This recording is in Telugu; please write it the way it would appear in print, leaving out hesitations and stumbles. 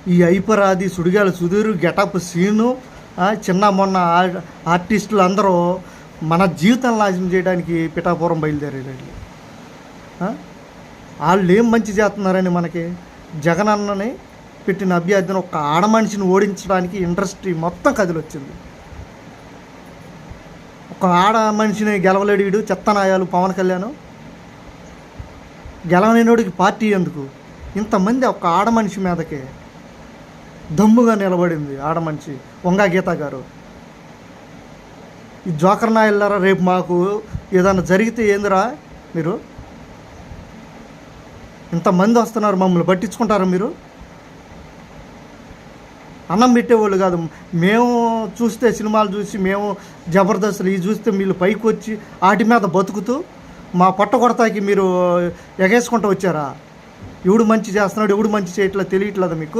ఈ ఐపరాది సుడిగాల సుధీర్ గెటప్ సీను చిన్న మొన్న ఆర్టిస్టులు అందరూ మన జీవితాన్ని నాశనం చేయడానికి పిఠాపురం బయలుదేరారు. వాళ్ళు ఏం మంచి చేస్తున్నారని మనకి జగన్ అన్నని పెట్టిన అభ్యర్థిని ఒక ఆడమనిషిని ఓడించడానికి ఇండస్ట్రీ మొత్తం కదిలొచ్చింది. ఒక ఆడ మనిషిని గెలవలేడు వీడు చెత్తనాయాలు పవన్ కళ్యాణ్. గెలవలేనోడికి పార్టీ ఎందుకు? ఇంతమంది ఒక ఆడ మనిషి మీదకి దమ్ముగా నిలబడింది ఆడమనిషి వంగా గీత గారు. ఈ జోకర్ నాయల్లారా, రేపు మాకు ఏదైనా జరిగితే ఏందిరా మీరు? ఇంతమంది వస్తున్నారు, మమ్మల్ని పట్టించుకుంటారా మీరు? అన్నం పెట్టేవాళ్ళు కాదు. మేము చూస్తే సినిమాలు చూసి మేము జబర్దస్తులు ఇవి చూస్తే వీళ్ళు పైకి వచ్చి వాటి మీద బతుకుతూ మా పొట్ట కొడతాకి మీరు ఎగేసుకుంటూ వచ్చారా? ఎవడు మంచి చేస్తున్నాడు ఎవడు మంచి చేయట్లేదు తెలియట్లేదు మీకు?